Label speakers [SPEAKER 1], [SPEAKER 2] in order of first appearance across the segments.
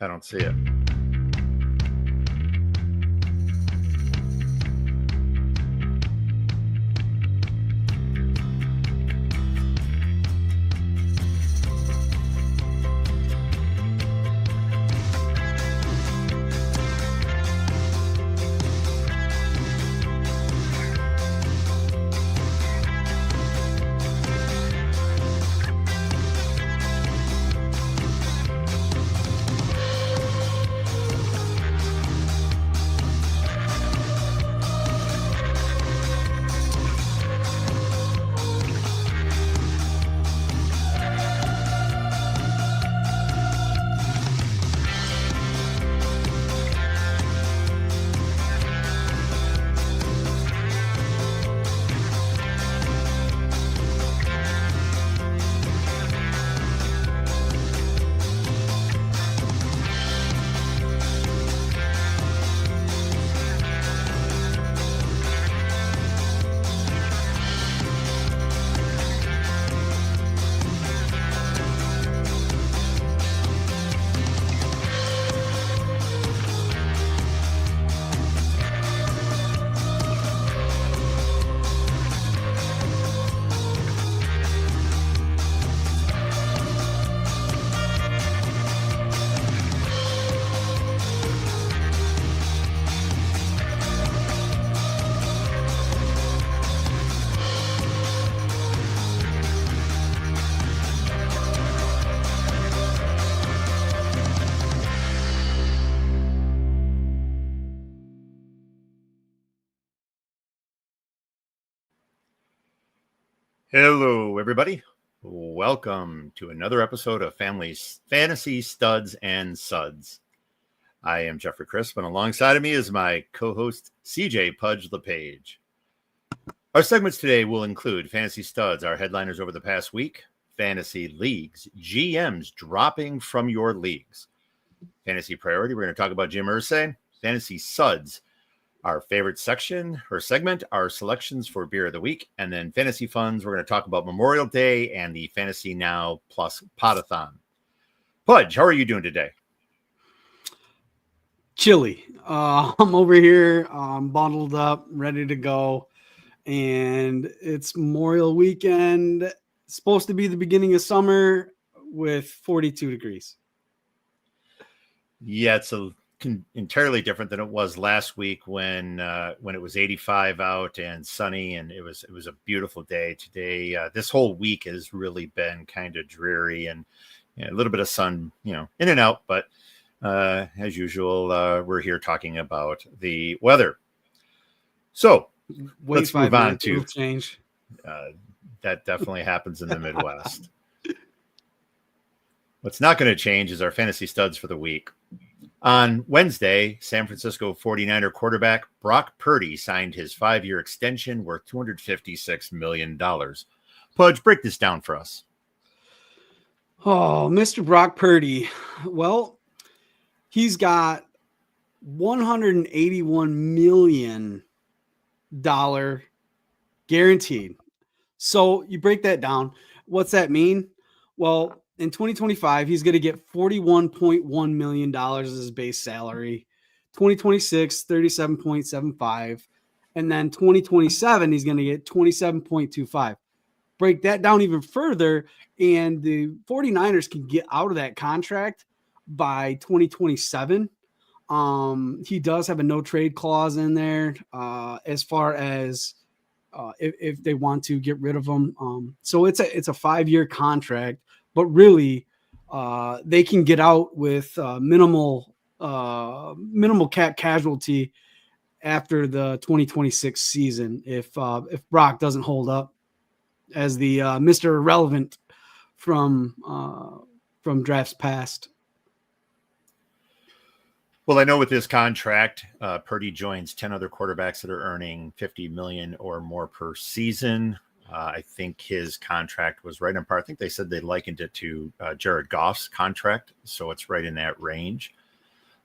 [SPEAKER 1] I don't see it. Hello, everybody. Welcome to another episode of Fantasy Studs and Suds. I am Jeffrey Crisp, and alongside of me is my co-host, C.J. Pudge LaPage. Our segments today will include Fantasy Studs, our headliners over the past week, Fantasy Leagues, GMs dropping from your leagues, Fantasy Priority, we're going to talk about Jim Irsay, Fantasy Suds, our favorite section or segment, our selections for beer of the week, and then Fantasy Funz. We're going to talk about Memorial Day and the Fantasy Now Plus Podathon. Pudge, how are you doing today?
[SPEAKER 2] Chilly. I'm over here, bundled up, ready to go, and it's Memorial Weekend. It's supposed to be the beginning of summer with 42 degrees.
[SPEAKER 1] Yeah, it's entirely different than it was last week when it was 85 out and sunny, and it was a beautiful day. Today, this whole week has really been kind of dreary and a little bit of sun, in and out. But as usual, we're here talking about the weather. So let's move on to
[SPEAKER 2] change.
[SPEAKER 1] That definitely happens in the Midwest. What's not going to change is our Fantasy Studs for the week. On Wednesday, San Francisco 49er quarterback Brock Purdy signed his 5-year extension worth $256 million. Pudge, break this down for us.
[SPEAKER 2] Oh, Mr. Brock Purdy. Well, he's got $181 million guaranteed. So you break that down. What's that mean? Well, in 2025, he's going to get $41.1 million as his base salary. 2026, $37.75. And then 2027, he's going to get $27.25. Break that down even further, and the 49ers can get out of that contract by 2027. He does have a no trade clause in there as far as if they want to get rid of him. So it's a 5-year contract. But really, they can get out with minimal cap casualty after the 2026 season if Brock doesn't hold up as the Mr. Irrelevant from drafts past.
[SPEAKER 1] Well, I know with this contract, Purdy joins 10 other quarterbacks that are earning $50 million or more per season. I think his contract was right on par. I think they said they likened it to Jared Goff's contract, so it's right in that range.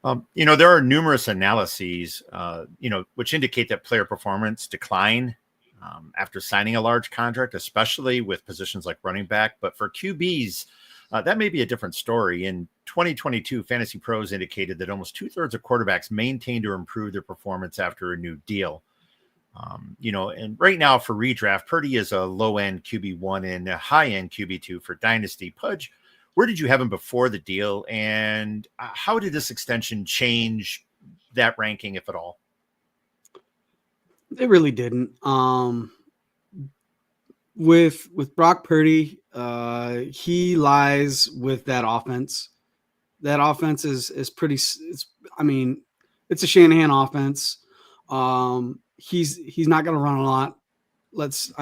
[SPEAKER 1] There are numerous analyses, which indicate that player performance decline after signing a large contract, especially with positions like running back. But for QBs, That may be a different story. In 2022, Fantasy Pros indicated that almost 2/3 of quarterbacks maintained or improved their performance after a new deal. And right now for redraft, Purdy is a low-end QB1 and a high-end QB2 for Dynasty. Pudge, where did you have him before the deal, and how did this extension change that ranking, if at all?
[SPEAKER 2] It really didn't. With Brock Purdy, he lies with that offense. That offense is pretty. It's a Shanahan offense. He's not going to run a lot. Let's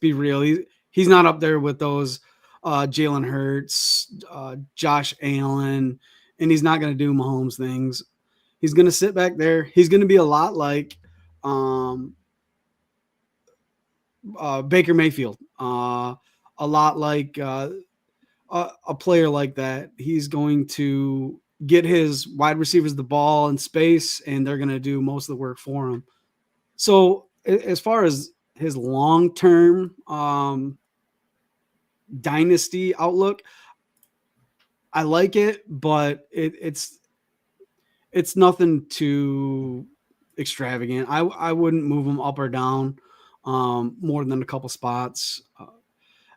[SPEAKER 2] be real. He's not up there with those Jalen Hurts, Josh Allen, and he's not going to do Mahomes things. He's going to sit back there. He's going to be a lot like Baker Mayfield, a lot like a player like that. He's going to get his wide receivers the ball in space, and they're going to do most of the work for him. So as far as his long-term dynasty outlook, I like it, but it's nothing too extravagant. I wouldn't move him up or down more than a couple spots.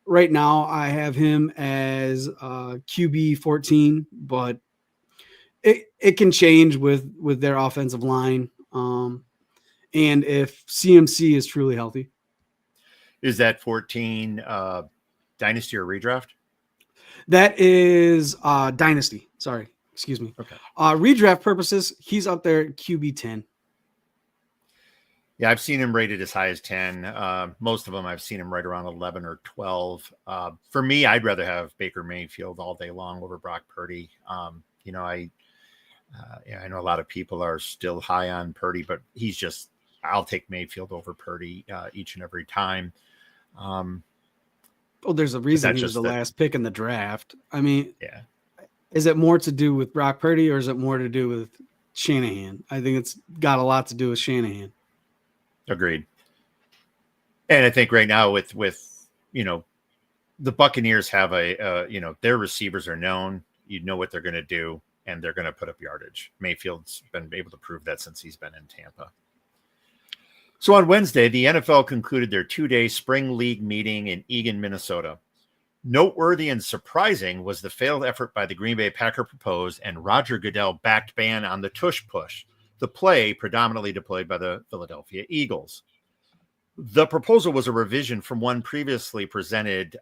[SPEAKER 2] Right now, I have him as QB 14, but it can change with their offensive line. And if CMC is truly healthy.
[SPEAKER 1] Is that 14 dynasty or redraft?
[SPEAKER 2] That is dynasty. Sorry. Excuse me.
[SPEAKER 1] Okay.
[SPEAKER 2] Redraft purposes, he's up there at QB 10.
[SPEAKER 1] Yeah, I've seen him rated as high as 10. Most of them I've seen him right around 11 or 12. For me, I'd rather have Baker Mayfield all day long over Brock Purdy. I know a lot of people are still high on Purdy, but I'll take Mayfield over Purdy each and every time.
[SPEAKER 2] There's a reason he was the last pick in the draft. I mean,
[SPEAKER 1] yeah.
[SPEAKER 2] Is it more to do with Brock Purdy, or is it more to do with Shanahan? I think it's got a lot to do with Shanahan.
[SPEAKER 1] Agreed. And I think right now with the Buccaneers have their receivers are known. You know what they're going to do, and they're going to put up yardage. Mayfield's been able to prove that since he's been in Tampa. So on Wednesday, the NFL concluded their 2-day spring league meeting in Eagan, Minnesota. Noteworthy and surprising was the failed effort by the Green Bay Packer proposed and Roger Goodell-backed ban on the tush push, the play predominantly deployed by the Philadelphia Eagles. The proposal was a revision from one previously presented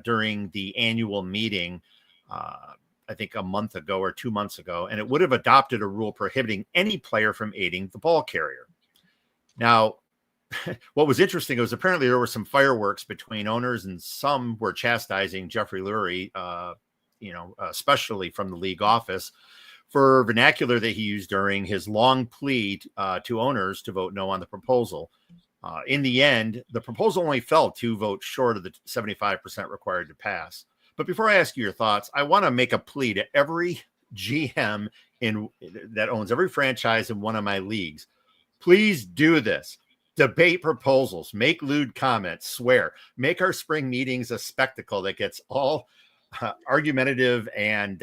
[SPEAKER 1] during the annual meeting, I think a month ago or 2 months ago, and it would have adopted a rule prohibiting any player from aiding the ball carrier. Now, what was interesting was apparently there were some fireworks between owners, and some were chastising Jeffrey Lurie, especially from the league office, for vernacular that he used during his long plea to owners to vote no on the proposal. In the end, the proposal only fell 2 votes short of the 75% required to pass. But before I ask you your thoughts, I want to make a plea to every GM that owns every franchise in one of my leagues. Please do this. Debate proposals, make lewd comments, swear, make our spring meetings a spectacle that gets all argumentative and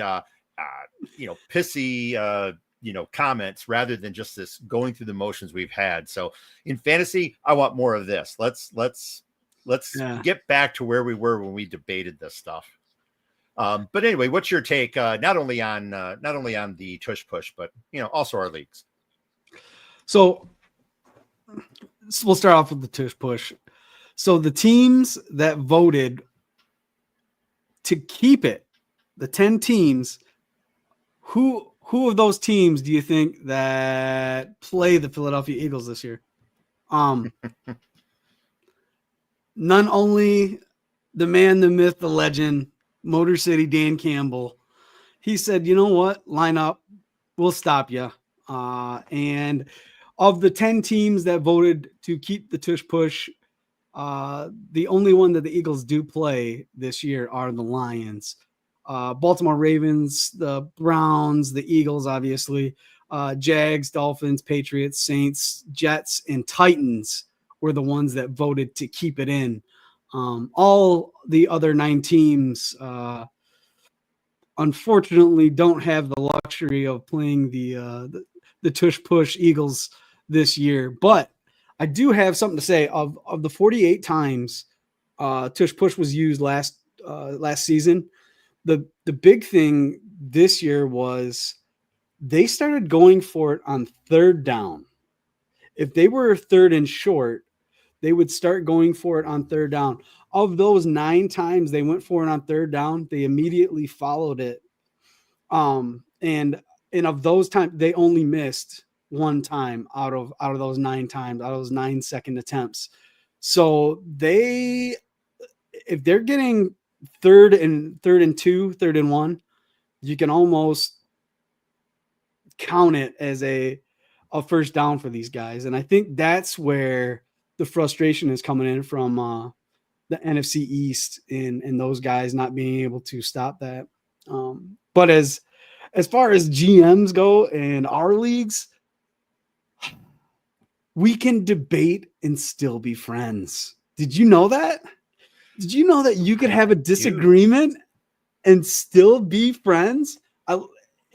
[SPEAKER 1] pissy comments rather than just this going through the motions we've had. So in fantasy, I want more of this. Let's get back to where we were when we debated this stuff. But anyway, what's your take? Not only on the tush push, but also our leagues.
[SPEAKER 2] So we'll start off with the tush push. So the teams that voted to keep it, the 10 teams, who of those teams do you think that play the Philadelphia Eagles this year? None only the man, the myth, the legend, Motor City Dan Campbell. He said, you know what? Line up. We'll stop you. And of the 10 teams that voted to keep the tush push, the only one that the Eagles do play this year are the Lions. Baltimore Ravens, the Browns, the Eagles, obviously, Jags, Dolphins, Patriots, Saints, Jets, and Titans were the ones that voted to keep it in. All the other 9 teams unfortunately don't have the luxury of playing the tush push Eagles this year. But I do have something to say. Of the 48 times tush push was used last season, the big thing this year was they started going for it on third down. If they were third and short, they would start going for it on third down. Of those 9 times they went for it on third down, they immediately followed it. And of those times, they only missed 1 time out of those 9 times, out of those 9 second attempts. So if they're getting third and 2, third and 1, you can almost count it as a first down for these guys. And I think that's where the frustration is coming in from the NFC East and those guys not being able to stop that. But as far as GMs go in our leagues, we can debate and still be friends. Did you know that? Did you know that you could have a disagreement and still be friends?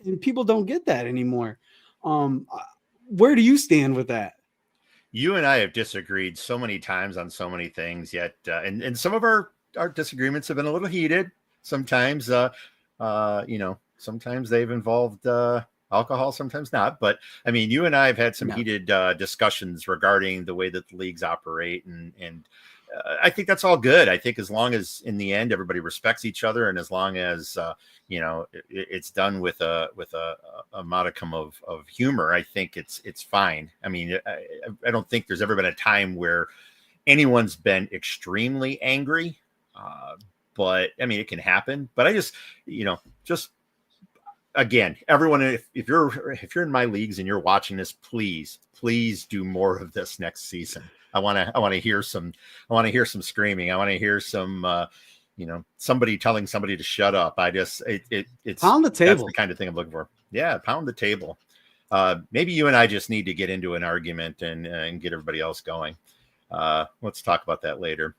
[SPEAKER 2] And people don't get that anymore. Where do you stand with that?
[SPEAKER 1] You and I have disagreed so many times on so many things, yet, and some of our disagreements have been a little heated. Sometimes, sometimes they've involved alcohol, sometimes not. But I mean, you and I have had some heated discussions regarding the way that the leagues operate, and I think that's all good. I think as long as in the end everybody respects each other, and as long as it's done with a modicum of humor, I think it's fine. I mean, I don't think there's ever been a time where anyone's been extremely angry, but I mean, it can happen. But I just again, everyone, if you're in my leagues and you're watching this, please do more of this next season. I want to hear some screaming. I want to hear some somebody telling somebody to shut up. It's
[SPEAKER 2] pound the table.
[SPEAKER 1] That's the kind of thing I'm looking for. Yeah, pound the table. Maybe you and I just need to get into an argument and get everybody else going. Let's talk about that later.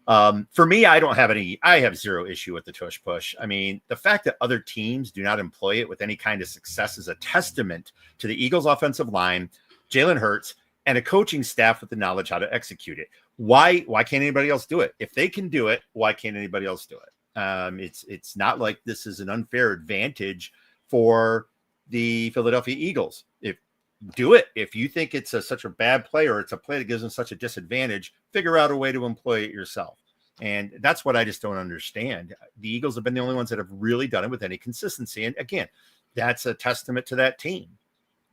[SPEAKER 1] For me, I have zero issue with the tush push. I mean, the fact that other teams do not employ it with any kind of success is a testament to the Eagles offensive line, Jalen Hurts, and a coaching staff with the knowledge how to execute it. Why can't anybody else do it? If they can do it, why can't anybody else do it? It's not like this is an unfair advantage for the Philadelphia Eagles. If you think it's such a bad play, or it's a play that gives them such a disadvantage, figure out a way to employ it yourself. And that's what I just don't understand. The Eagles have been the only ones that have really done it with any consistency. And again, that's a testament to that team.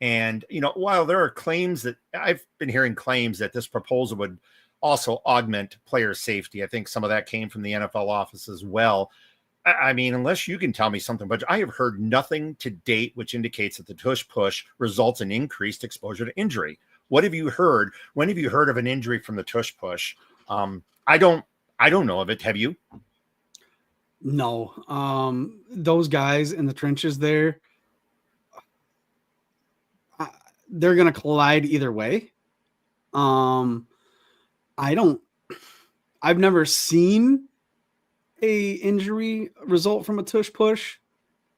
[SPEAKER 1] And, while there are claims that I've been hearing claims that this proposal would also augment player safety, I think some of that came from the NFL office as well. I mean, unless you can tell me something, but I have heard nothing to date which indicates that the tush push results in increased exposure to injury. What have you heard? When have you heard of an injury from the tush push? I don't know of it. Have you?
[SPEAKER 2] No. Those guys in the trenches there, they're going to collide either way. I've never seen a injury result from a tush push.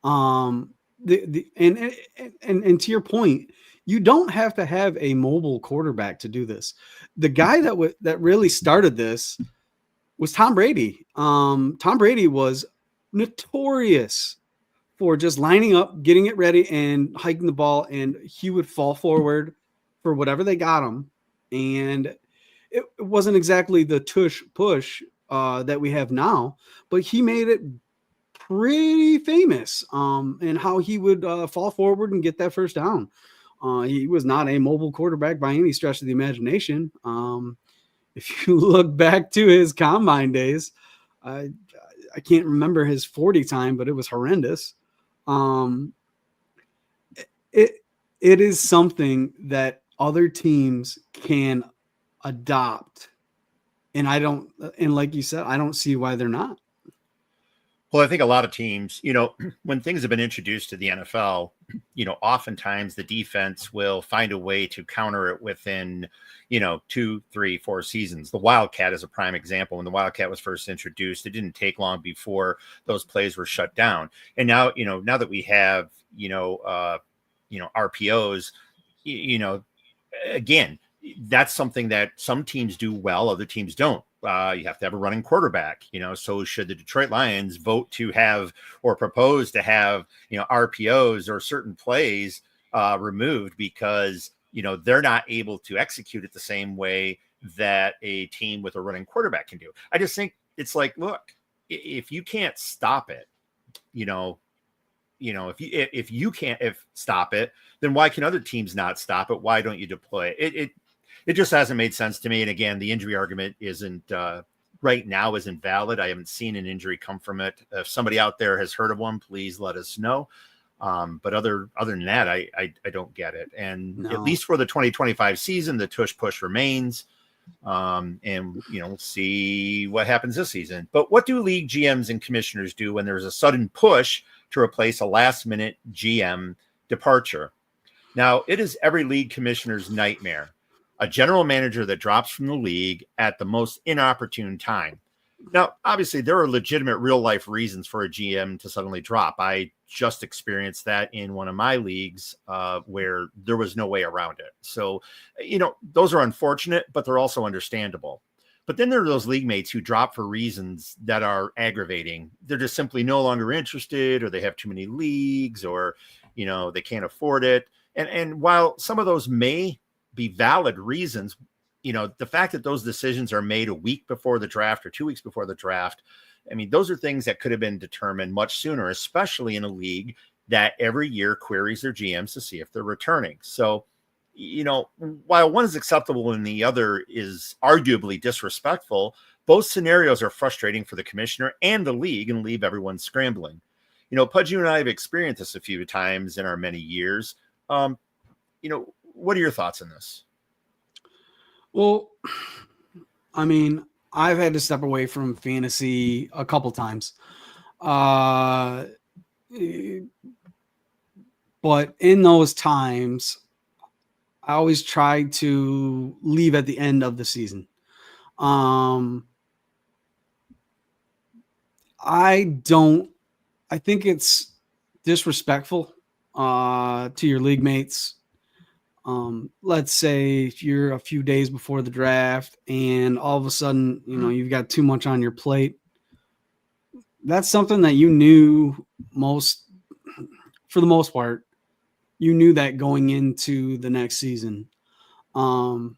[SPEAKER 2] And to your point, you don't have to have a mobile quarterback to do this. The guy that really started this was Tom Brady. Tom Brady was notorious for just lining up, getting it ready, and hiking the ball, and he would fall forward for whatever they got him. And it wasn't exactly the tush push that we have now, but he made it pretty famous and how he would fall forward and get that first down. He was not a mobile quarterback by any stretch of the imagination. If you look back to his combine days, I can't remember his 40 time, but it was horrendous. It is something that other teams can adopt. And like you said, I don't see why they're not.
[SPEAKER 1] Well, I think a lot of teams, when things have been introduced to the NFL, oftentimes the defense will find a way to counter it within, 2, 3, 4 seasons. The Wildcat is a prime example. When the Wildcat was first introduced, it didn't take long before those plays were shut down. And now, now that we have, RPOs, again, that's something that some teams do well, other teams don't. You have to have a running quarterback, so should the Detroit Lions vote to have or propose to have, RPOs or certain plays removed because, they're not able to execute it the same way that a team with a running quarterback can do. I just think it's like, look, if you can't stop it, if you can't stop it, then why can other teams not stop it? Why don't you deploy it? It just hasn't made sense to me. And again, the injury argument isn't right now isn't valid. I haven't seen an injury come from it. If somebody out there has heard of one, please let us know. But other than that, I don't get it. And at least for the 2025 season, the tush push remains. And we'll see what happens this season. But what do league GMs and commissioners do when there's a sudden push to replace a last minute GM departure? Now, it is every league commissioner's nightmare. A general manager that drops from the league at the most inopportune time. Now, obviously, there are legitimate real-life reasons for a GM to suddenly drop. I just experienced that in one of my leagues where there was no way around it. So, those are unfortunate, but they're also understandable. But then there are those league mates who drop for reasons that are aggravating. They're just simply no longer interested, or they have too many leagues, or, they can't afford it. And while some of those may be valid reasons, the fact that those decisions are made a week before the draft or 2 weeks before the draft, I mean, those are things that could have been determined much sooner, especially in a league that every year queries their GMs to see if they're returning. So, while one is acceptable and the other is arguably disrespectful, both scenarios are frustrating for the commissioner and the league and leave everyone scrambling. Pudge, you and I have experienced this a few times in our many years. What are your thoughts on this?
[SPEAKER 2] Well, I mean, I've had to step away from fantasy a couple times. But in those times, I always try to leave at the end of the season. I think it's disrespectful to your league mates. Let's say if you're a few days before the draft and all of a sudden, you've got too much on your plate. That's something that you knew for the most part, you knew that going into the next season. I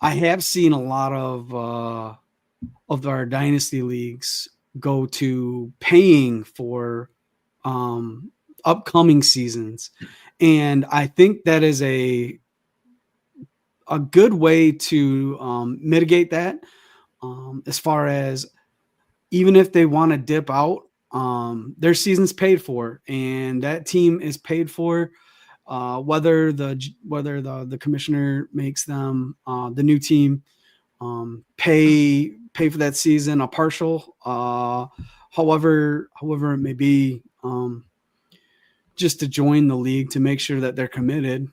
[SPEAKER 2] have seen a lot of our dynasty leagues go to paying for upcoming seasons. And I think that is a good way to mitigate that as far as even if they want to dip out, their season's paid for and that team is paid for, whether the commissioner makes them the new team pay for that season, a partial, however it may be, just to join the league to make sure that they're committed.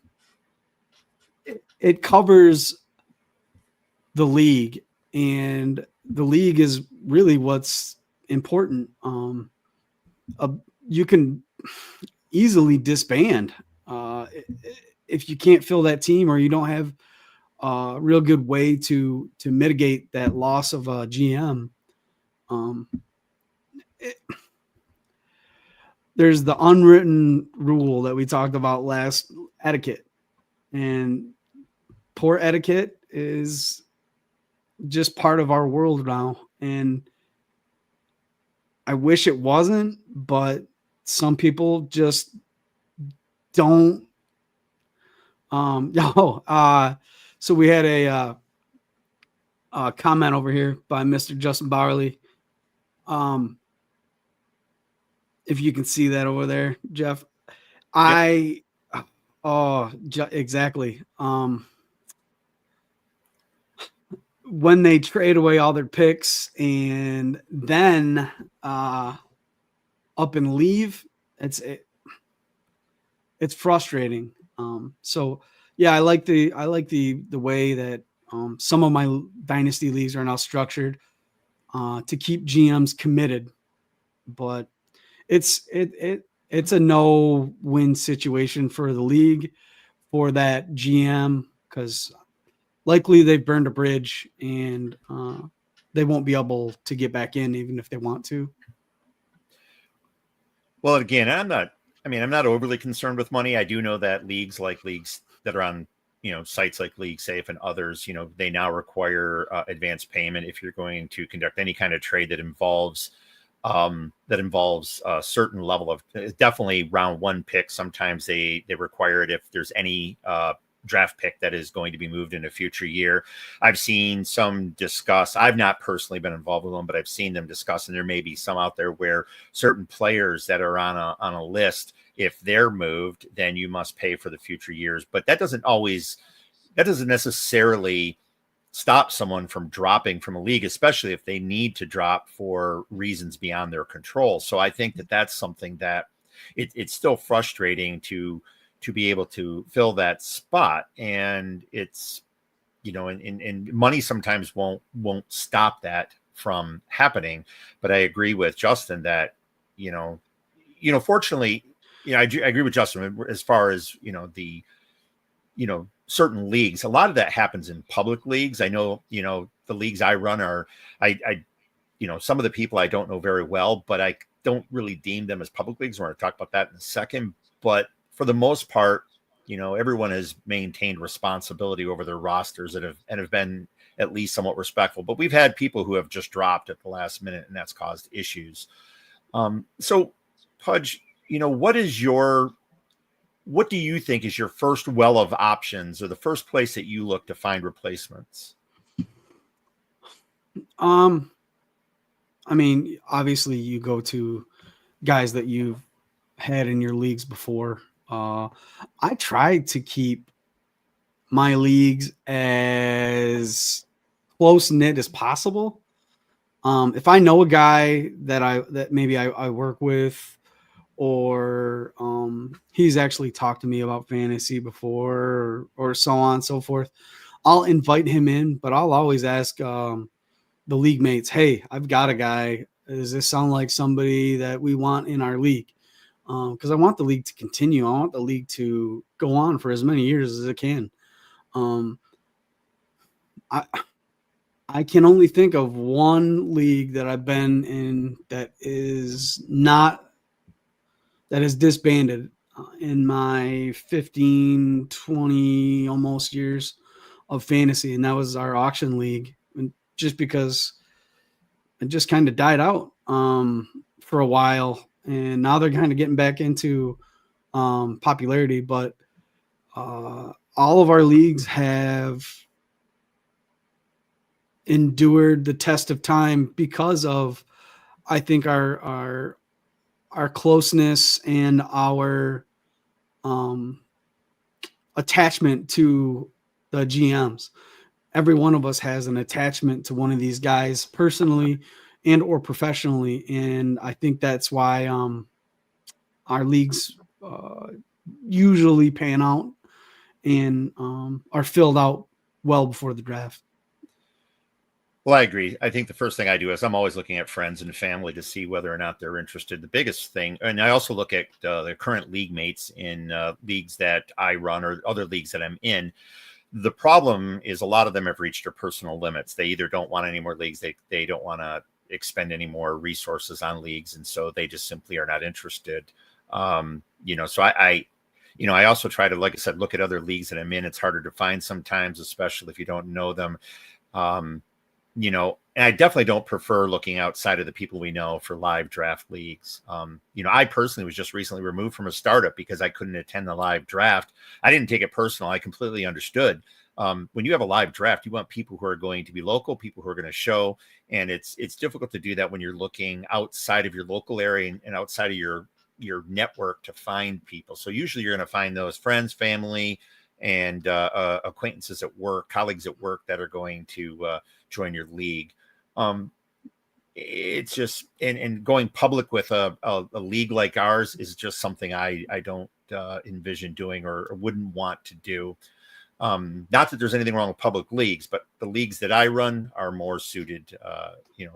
[SPEAKER 2] It covers the league, and the league is really what's important. You can easily disband if you can't fill that team or you don't have a real good way to mitigate that loss of a GM. There's the unwritten rule that we talked about last, etiquette, and poor etiquette is just part of our world now. And I wish it wasn't, but some people just don't. So we had a comment over here by Mr. Justin Bowerly. If you can see that over there, Jeff, yep. Exactly. When they trade away all their picks and then up and leave, it's frustrating. So yeah, I like the way that some of my dynasty leagues are now structured to keep GMs committed, but it's a no win situation for the league, for that GM, because likely they've burned a bridge and they won't be able to get back in even if they want to.
[SPEAKER 1] Well, again, I'm not overly concerned with money. I do know that leagues that are on, sites like League Safe and others, they now require advanced payment if you're going to conduct any kind of trade that involves a certain level of, definitely round one pick. Sometimes they require it if there's any draft pick that is going to be moved in a future year. I've seen some discuss, I've not personally been involved with them, but I've seen them discuss, and there may be some out there where certain players that are on a list, if they're moved, then you must pay for the future years. But that doesn't necessarily stop someone from dropping from a league, especially if they need to drop for reasons beyond their control. So I think that that's something that it's still frustrating to be able to fill that spot. And it's, and money sometimes won't stop that from happening. But I agree with Justin that, fortunately, I agree with Justin as far as, the, certain leagues. A lot of that happens in public leagues. I know, the leagues I run are, some of the people I don't know very well, but I don't really deem them as public leagues. We're going to talk about that in a second. But for the most part, everyone has maintained responsibility over their rosters and have been at least somewhat respectful. But we've had people who have just dropped at the last minute, and that's caused issues. So, Pudge, what do you think is your first well of options, or the first place that you look to find replacements?
[SPEAKER 2] I mean, obviously you go to guys that you've had in your leagues before. I try to keep my leagues as close knit as possible. If I know a guy that maybe I work with, or he's actually talked to me about fantasy before, or so on and so forth, I'll invite him in, but I'll always ask the league mates, hey, I've got a guy. Does this sound like somebody that we want in our league? Because I want the league to continue. I want the league to go on for as many years as it can. I can only think of one league that I've been in that is disbanded in my 15, 20 almost years of fantasy, and that was our auction league. And just because it just kind of died out for a while, and now they're kind of getting back into popularity. But all of our leagues have endured the test of time because of, I think, our closeness and our attachment to the GMs. Every one of us has an attachment to one of these guys personally and or professionally, and I think that's why our leagues usually pan out and are filled out well before the draft.
[SPEAKER 1] Well, I agree. I think the first thing I do is I'm always looking at friends and family to see whether or not they're interested. The biggest thing, and I also look at the current league mates in leagues that I run or other leagues that I'm in. The problem is a lot of them have reached their personal limits. They either don't want any more leagues, they don't want to expend any more resources on leagues, and so they just simply are not interested. So I also try to, like I said, look at other leagues that I'm in. It's harder to find sometimes, especially if you don't know them. And I definitely don't prefer looking outside of the people we know for live draft leagues. I personally was just recently removed from a startup because I couldn't attend the live draft. I didn't take it personal. I completely understood. When you have a live draft, you want people who are going to be local, people who are going to show, and it's difficult to do that when you're looking outside of your local area and outside of your network to find people. So usually you're going to find those friends, family, and acquaintances at work, colleagues at work that are going to join your league. It's just, and going public with a league like ours is just something I don't envision doing or wouldn't want to do. Not that there's anything wrong with public leagues, but the leagues that I run are more suited,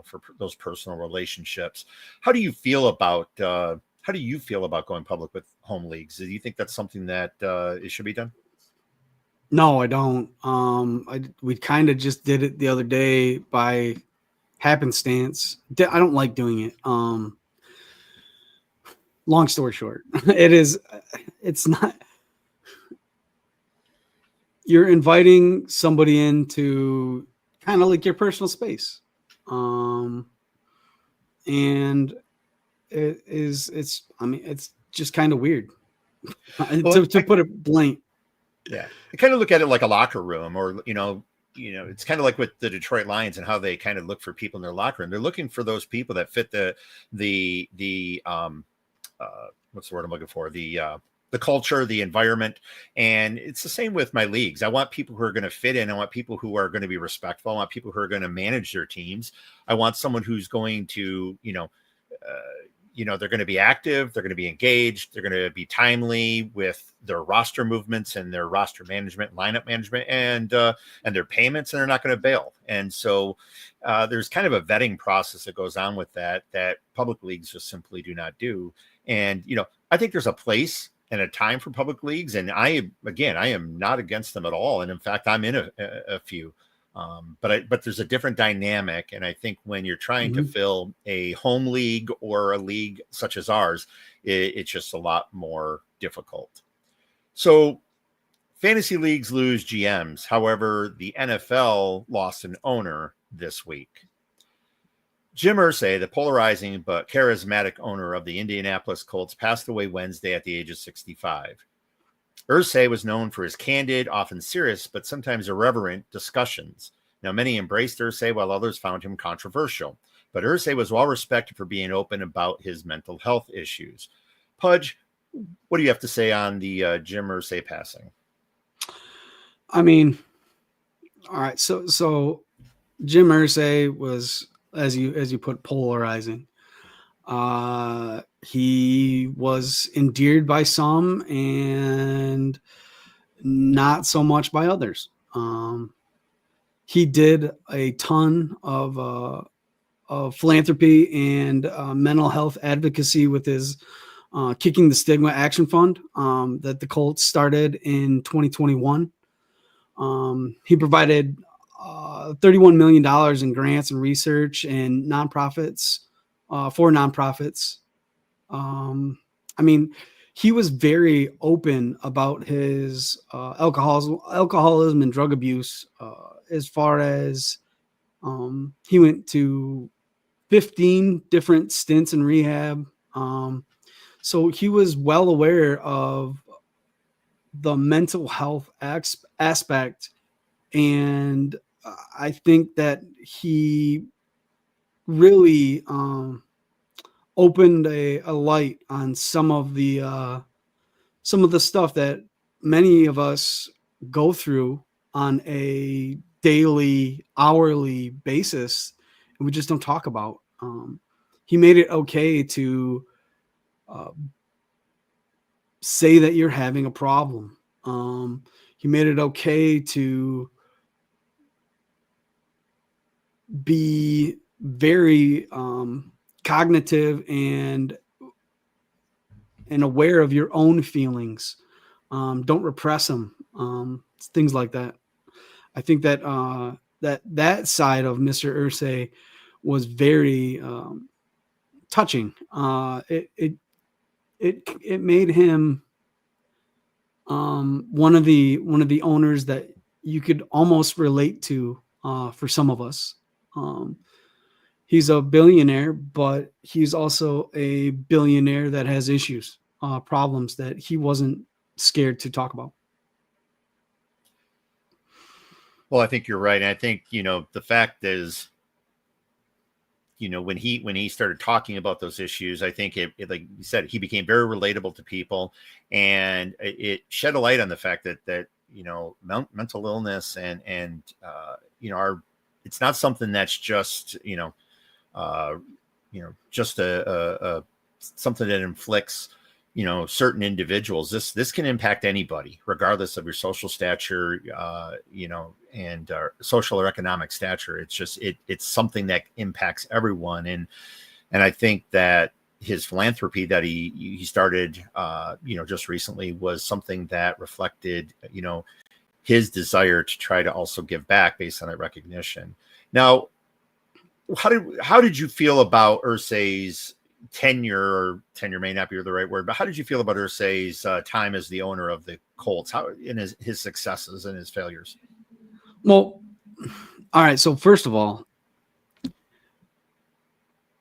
[SPEAKER 1] for those personal relationships. How do you feel about going public with home leagues? Do you think that's something that it should be done?
[SPEAKER 2] No, I don't. We kind of just did it the other day by happenstance. I don't like doing it. Long story short, it's not. You're inviting somebody into kind of like your personal space. And it's just kind of weird to put it blank.
[SPEAKER 1] Yeah. I kind of look at it like a locker room, or, it's kind of like with the Detroit Lions and how they kind of look for people in their locker room. They're looking for those people that fit the what's the word I'm looking for? The culture, the environment. And it's the same with my leagues. I want people who are going to fit in. I want people who are going to be respectful. I want people who are going to manage their teams. I want someone who's going to, they're going to be active. They're going to be engaged. They're going to be timely with their roster movements and their roster management, lineup management, and their payments, and they're not going to bail. And so there's kind of a vetting process that goes on with that public leagues just simply do not do. And, I think there's a place and a time for public leagues. And I am not against them at all. And in fact, I'm in a few. But there's a different dynamic. And I think when you're trying to fill a home league or a league such as ours, it's just a lot more difficult. So fantasy leagues lose GMs. However, the NFL lost an owner this week. Jim Irsay, the polarizing but charismatic owner of the Indianapolis Colts, passed away Wednesday at the age of 65. Irsay was known for his candid, often serious, but sometimes irreverent discussions. Now, many embraced Irsay while others found him controversial. But Irsay was well respected for being open about his mental health issues. Pudge, what do you have to say on the Jim Irsay passing?
[SPEAKER 2] I mean, all right. So Jim Irsay was, as you put, polarizing. He was endeared by some and not so much by others. He did a ton of philanthropy and mental health advocacy with his Kicking the Stigma Action Fund that the Colts started in 2021. He provided $31 million in grants and research and nonprofits for nonprofits. I mean, he was very open about his alcoholism and drug abuse, as far as he went to 15 different stints in rehab. So he was well aware of the mental health aspect. And I think that he really opened a light on some of the stuff that many of us go through on a daily, hourly basis, and we just don't talk about. He made it okay to say that you're having a problem. He made it okay to be very cognitive and aware of your own feelings. Don't repress them. Things like that. I think that that side of Mr. Irsay was very touching. It made him one of the owners that you could almost relate to for some of us. He's a billionaire, but he's also a billionaire that has issues, problems that he wasn't scared to talk about.
[SPEAKER 1] Well, I think you're right. And I think, the fact is, when he started talking about those issues, I think it like you said, he became very relatable to people, and it shed a light on the fact that mental illness and it's not something that's just, just a something that inflicts, certain individuals. This can impact anybody, regardless of your social stature, and social or economic stature. It's just it's something that impacts everyone, and I think that his philanthropy that he started, just recently was something that reflected, his desire to try to also give back based on that recognition. Now, how did you feel about Irsay's tenure? Or tenure may not be the right word, but how did you feel about Irsay's time as the owner of the Colts? How in his successes and his failures?
[SPEAKER 2] Well, all right. So first of all,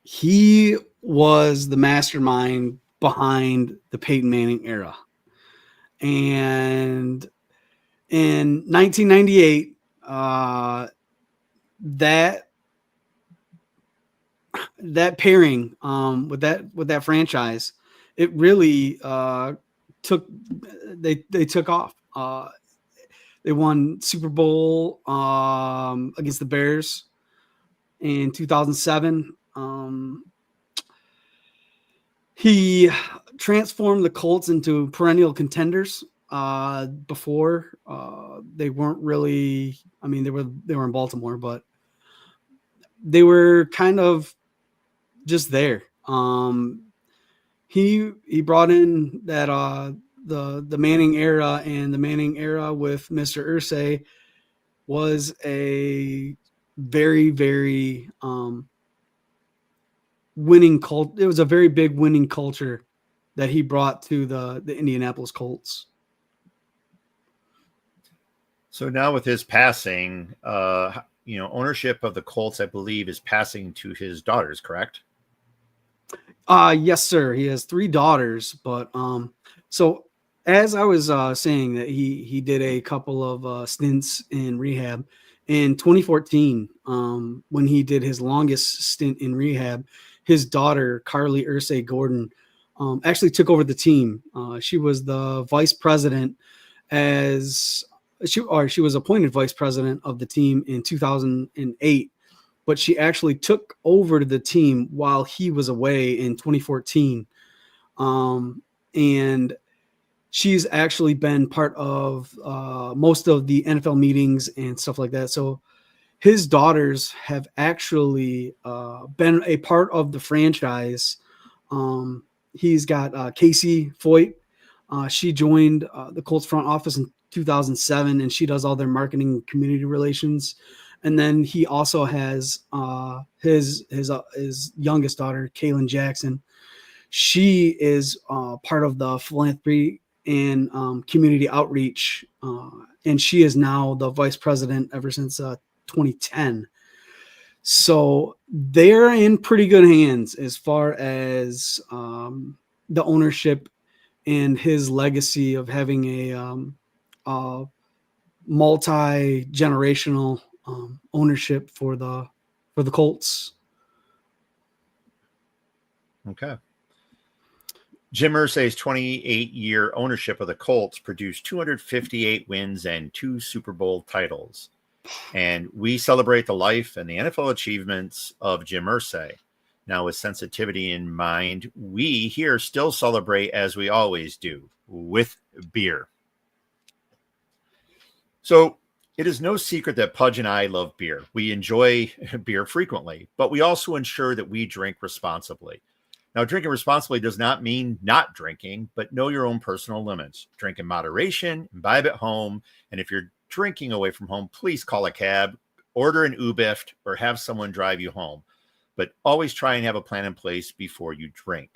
[SPEAKER 2] he was the mastermind behind the Peyton Manning era. And in 1998, that pairing with that franchise, it really took off. They won Super Bowl against the Bears in 2007. He transformed the Colts into perennial contenders. Before they weren't really. I mean, they were in Baltimore, but they were kind of just there. He brought in that the Manning era, and the Manning era with Mr. Irsay was a very, very winning cult. It was a very big winning culture that he brought to the Indianapolis Colts.
[SPEAKER 1] So now with his passing, ownership of the Colts, I believe, is passing to his daughters, correct?
[SPEAKER 2] Yes, sir. He has 3 daughters, but so as I was saying, that he did a couple of stints in rehab. In 2014, when he did his longest stint in rehab, his daughter Carly Irsay Gordon actually took over the team. She was the vice president she was appointed vice president of the team in 2008, but she actually took over the team while he was away in 2014. And she's actually been part of most of the NFL meetings and stuff like that. So his daughters have actually been a part of the franchise. He's got Casey Foyt. She joined the Colts front office in 2007, and she does all their marketing and community relations. And then he also has his youngest daughter, Kaylin Jackson. She is part of the philanthropy and community outreach, and she is now the vice president ever since 2010. So they're in pretty good hands as far as the ownership and his legacy of having a multi-generational ownership for the Colts.
[SPEAKER 1] Okay. Jim Irsay's 28-year ownership of the Colts produced 258 wins and 2 Super Bowl titles. And we celebrate the life and the NFL achievements of Jim Irsay. Now, with sensitivity in mind, we here still celebrate as we always do, with beer. So it is no secret that Pudge and I love beer. We enjoy beer frequently, but we also ensure that we drink responsibly. Now, drinking responsibly does not mean not drinking, but know your own personal limits. Drink in moderation, imbibe at home, and if you're drinking away from home, please call a cab, order an Ubift, or have someone drive you home. But always try and have a plan in place before you drink.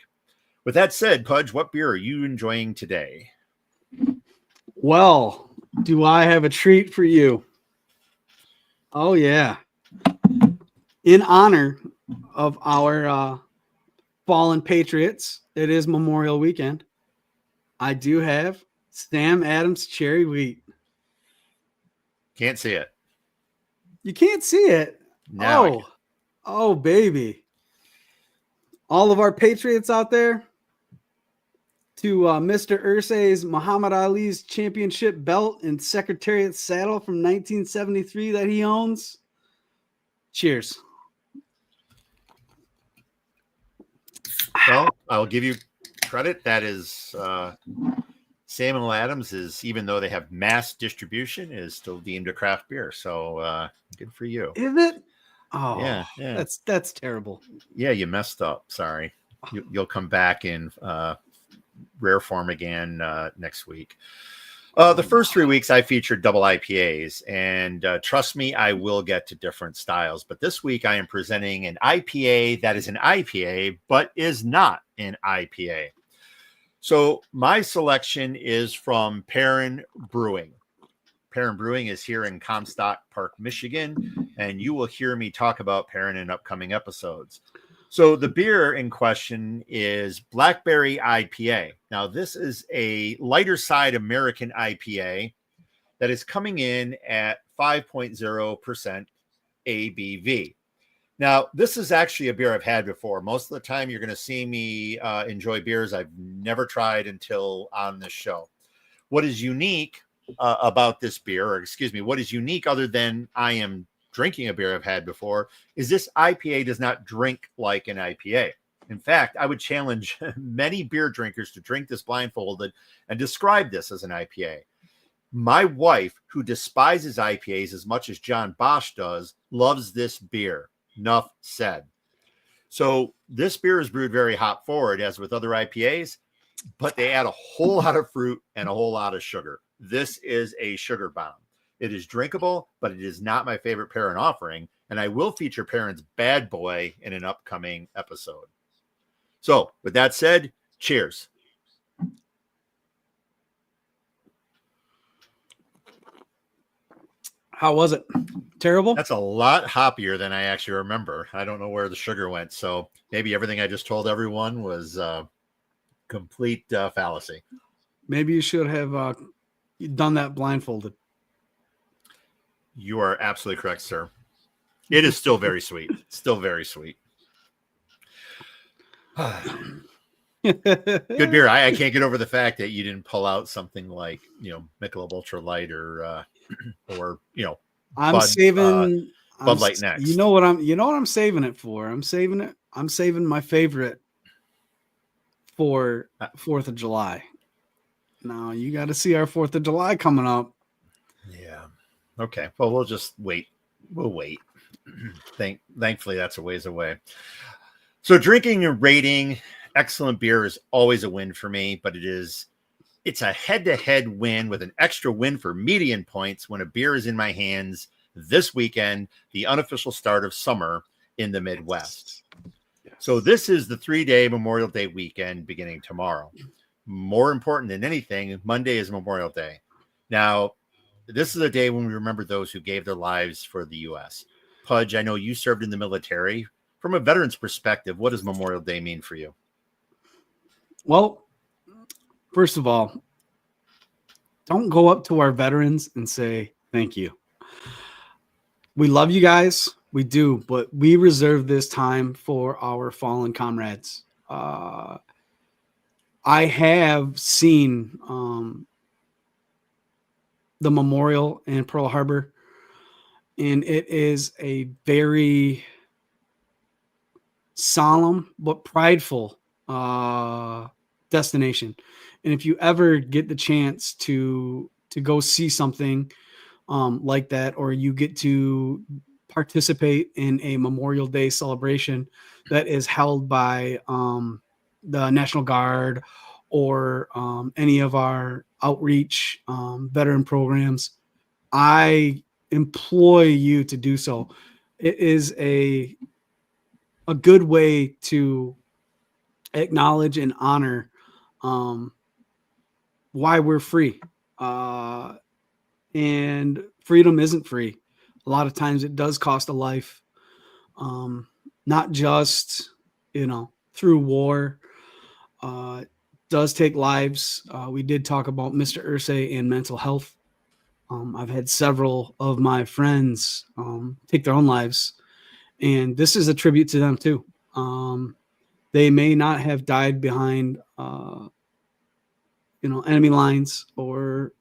[SPEAKER 1] With that said, Pudge, what beer are you enjoying today?
[SPEAKER 2] Well, do I have a treat for you? Oh, yeah. In honor of our fallen Patriots, it is Memorial Weekend. I do have Sam Adams Cherry Wheat.
[SPEAKER 1] Can't see it.
[SPEAKER 2] You can't see it?
[SPEAKER 1] No.
[SPEAKER 2] Oh, baby. All of our Patriots out there, to Mr. Irsay's Muhammad Ali's championship belt and Secretariat saddle from 1973 that he owns. Cheers.
[SPEAKER 1] Well, I'll give you credit, that is Samuel Adams is, even though they have mass distribution, is still deemed a craft beer. So good for you.
[SPEAKER 2] Is it? Oh,
[SPEAKER 1] yeah.
[SPEAKER 2] That's terrible.
[SPEAKER 1] Yeah, you messed up. Sorry. You'll come back in rare form again next week. The first 3 weeks I featured double IPAs, and trust me, I will get to different styles. But this week I am presenting an IPA that is an IPA, but is not an IPA. So my selection is from Perrin Brewing. Perrin Brewing is here in Comstock Park, Michigan, and you will hear me talk about Perrin in upcoming episodes. So the beer in question is Blackberry IPA. Now, this is a lighter side American IPA that is coming in at 5.0% ABV. Now, this is actually a beer I've had before. Most of the time, you're going to see me enjoy beers I've never tried until on this show. What is unique about this beer, or excuse me, what is unique other than I am drinking a beer I've had before, is this IPA does not drink like an IPA. In fact, I would challenge many beer drinkers to drink this blindfolded and describe this as an IPA. My wife, who despises IPAs as much as John Bosch does, loves this beer. Enough said. So this beer is brewed very hop forward, as with other IPAs, but they add a whole lot of fruit and a whole lot of sugar. This is a sugar bomb. It is drinkable, but it is not my favorite Perrin offering, and I will feature Perrin's Bad Boy in an upcoming episode. So, with that said, cheers.
[SPEAKER 2] How was it? Terrible?
[SPEAKER 1] That's a lot hoppier than I actually remember. I don't know where the sugar went, so maybe everything I just told everyone was complete fallacy.
[SPEAKER 2] Maybe you should have done that blindfolded.
[SPEAKER 1] You are absolutely correct, sir. It is still very sweet. Still very sweet. Good beer. I can't get over the fact that you didn't pull out something like, Michelob Ultra Light or
[SPEAKER 2] I'm saving
[SPEAKER 1] Bud Light next.
[SPEAKER 2] You know what I'm saving it for? I'm saving my favorite for 4th of July. Now you got to see our 4th of July coming up.
[SPEAKER 1] Yeah. Okay. Well, we'll just wait. We'll wait. Thankfully, that's a ways away. So drinking and rating excellent beer is always a win for me, but it's a head-to-head win with an extra win for median points when a beer is in my hands this weekend, the unofficial start of summer in the Midwest. So this is the 3-day Memorial Day weekend beginning tomorrow. More important than anything, Monday is Memorial Day. Now, this is a day when we remember those who gave their lives for the U.S. Pudge, I know you served in the military. From a veteran's perspective, what does Memorial Day mean for you?
[SPEAKER 2] Well, first of all, don't go up to our veterans and say thank you. We love you guys. We do, but we reserve this time for our fallen comrades. I have seen the memorial in Pearl Harbor, and it is a very solemn but prideful destination. And if you ever get the chance to go see something like that, or you get to participate in a Memorial Day celebration that is held by the National Guard or any of our outreach veteran programs, I implore you to do so. It is a good way to acknowledge and honor why we're free. And freedom isn't free. A lot of times it does cost a life, not just, through war. It does take lives. We did talk about Mr. Irsay and mental health. I've had several of my friends take their own lives, and this is a tribute to them too. They may not have died behind, enemy lines or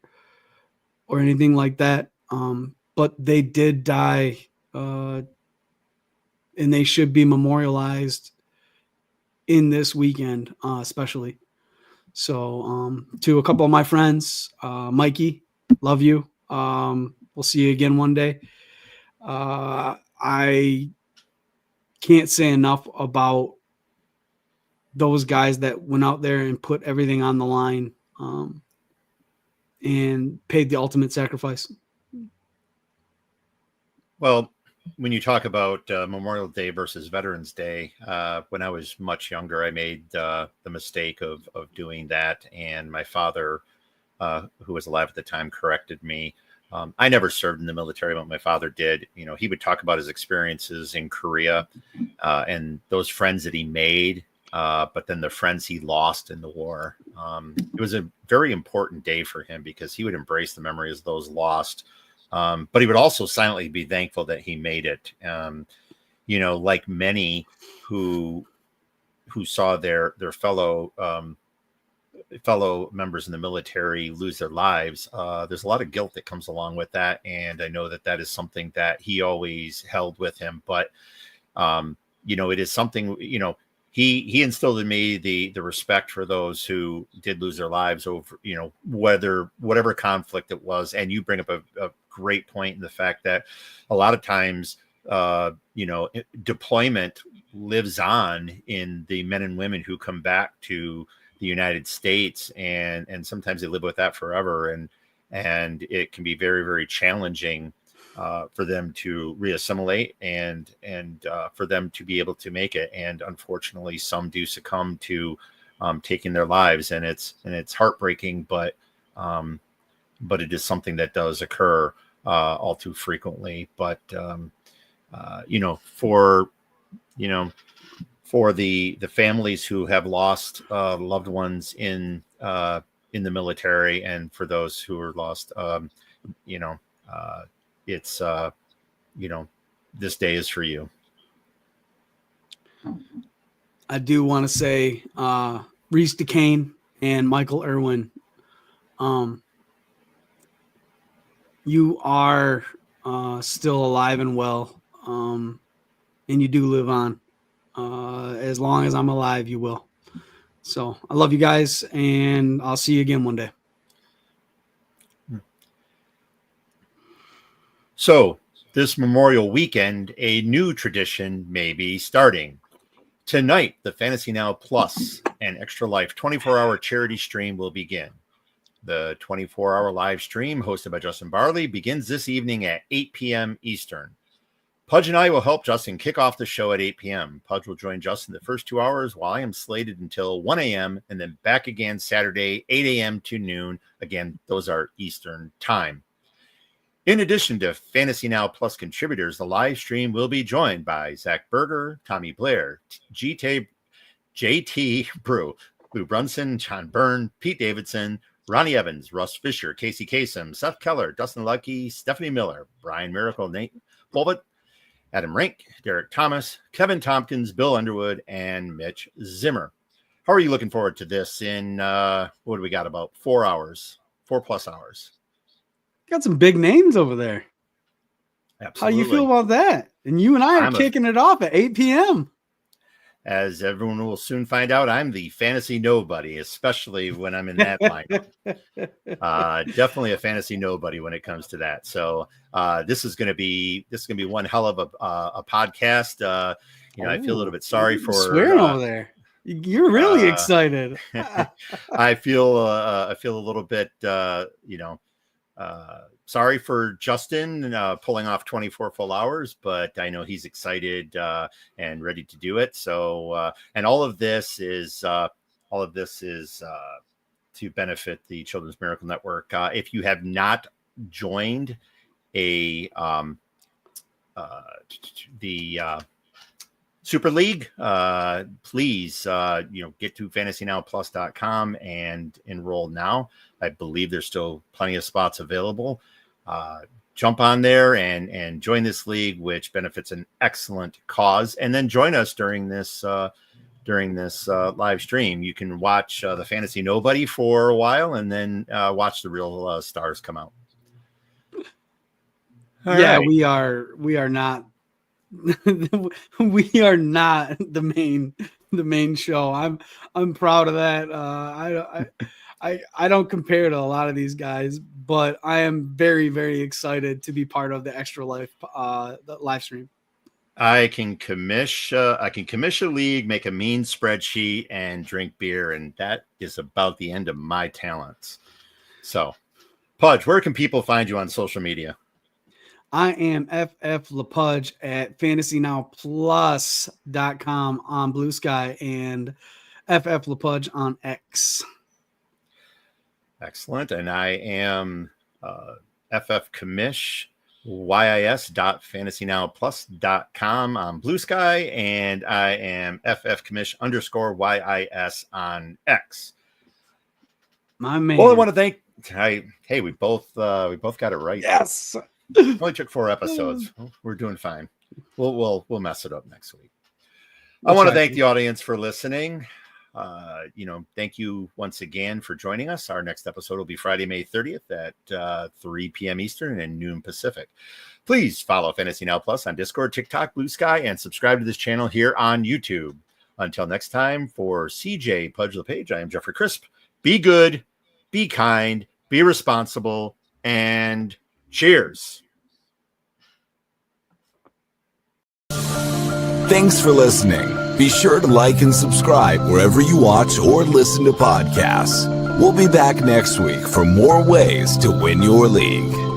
[SPEAKER 2] anything like that, but they did die, and they should be memorialized in this weekend, especially. So to a couple of my friends, Mikey, love you. We'll see you again one day. I can't say enough about those guys that went out there and put everything on the line and paid the ultimate sacrifice.
[SPEAKER 1] Well, when you talk about Memorial Day versus Veterans Day, when I was much younger, I made the mistake of doing that. And my father, who was alive at the time, corrected me. I never served in the military, but my father did. You know, he would talk about his experiences in Korea and those friends that he made, but then the friends he lost in the war. It was a very important day for him because he would embrace the memories of those lost. But he would also silently be thankful that he made it. You know, like many who saw their fellow members in the military lose their lives, there's a lot of guilt that comes along with that, and I know that is something that he always held with him. But you know, it is something, you know, he instilled in me the respect for those who did lose their lives over, you know, whatever conflict it was. And you bring up a great point in the fact that a lot of times you know, deployment lives on in the men and women who come back to the United States, and sometimes they live with that forever, and it can be very, very challenging for them to reassimilate and for them to be able to make it. And unfortunately, some do succumb to taking their lives, and it's heartbreaking, but it is something that does occur all too frequently. But you know, for the families who have lost loved ones in the military, and for those who are lost, you know, it's you know, this day is for you.
[SPEAKER 2] I do want to say Reese DeCane and Michael Irwin, you are still alive and well, and you do live on. As long as I'm alive, you will. So I love you guys, and I'll see you again one day.
[SPEAKER 1] So this Memorial weekend, a new tradition may be starting. Tonight, the Fantasy Now Plus and Extra Life 24-hour charity stream will begin. The 24-hour live stream, hosted by Justin Barley, begins this evening at 8 p.m. Eastern. Pudge and I will help Justin kick off the show at 8 p.m. Pudge will join Justin the first 2 hours, while I am slated until 1 a.m. and then back again Saturday, 8 a.m. to noon. Again, those are Eastern time. In addition to Fantasy Now Plus contributors, the live stream will be joined by Zach Berger, Tommy Blair, JT Brew, Lou Brunson, John Byrne, Pete Davidson, Ronnie Evans, Russ Fisher, Casey Kasem, Seth Keller, Dustin Lucky, Stephanie Miller, Brian Miracle, Nate Bulbett, Adam Rink, Derek Thomas, Kevin Tompkins, Bill Underwood, and Mitch Zimmer. How are you looking forward to this in, what do we got, about 4 hours, 4+ hours?
[SPEAKER 2] Got some big names over there.
[SPEAKER 1] Absolutely.
[SPEAKER 2] How do you feel about that? And you and I are kicking it off at 8 p.m.
[SPEAKER 1] As everyone will soon find out, I'm the fantasy nobody, especially when I'm in that lineup. Definitely a fantasy nobody when it comes to that. So this is going to be one hell of a podcast. You know, I feel a little bit sorry for
[SPEAKER 2] swearing over there. You're really excited.
[SPEAKER 1] I feel a little bit, you know, sorry for Justin pulling off 24 full hours, but I know he's excited and ready to do it. So, and all of this is to benefit the Children's Miracle Network. If you have not joined the Super League, please, you know, get to fantasynowplus.com and enroll now. I believe there's still plenty of spots available. Jump on there and join this league, which benefits an excellent cause. And then join us during this live stream. You can watch the Fantasy Nobody for a while, and then watch the real stars come out.
[SPEAKER 2] All right. we are not. We are not the the main show. I'm proud of that. I don't compare to a lot of these guys, but I am very, very excited to be part of the Extra Life the live stream.
[SPEAKER 1] I can commission a league, make a mean spreadsheet, and drink beer, and that is about the end of my talents. So, Pudge, where can people find you on social media?
[SPEAKER 2] I am FF LaPage at fantasynowplus.com on Blue Sky and FF LaPage on X.
[SPEAKER 1] Excellent. And I am FF Commish, YIS.fantasynowplus.com on Blue Sky, and I am FF Commish _YIS on X.
[SPEAKER 2] My man.
[SPEAKER 1] Well, I want to thank. Hey, we both got it right.
[SPEAKER 2] Yes.
[SPEAKER 1] It only took 4 episodes. We're doing fine. We'll mess it up next week. I want to thank the audience for listening. Thank you once again for joining us. Our next episode will be Friday, May 30th at 3 p.m. Eastern and noon Pacific. Please follow Fantasy Now Plus on Discord, TikTok, Blue Sky, and subscribe to this channel here on YouTube. Until next time, for C.J. Pudge LaPage, I am Jeffrey Crisp. Be good, be kind, be responsible, and cheers.
[SPEAKER 3] Thanks for listening. Be sure to like and subscribe wherever you watch or listen to podcasts. We'll be back next week for more ways to win your league.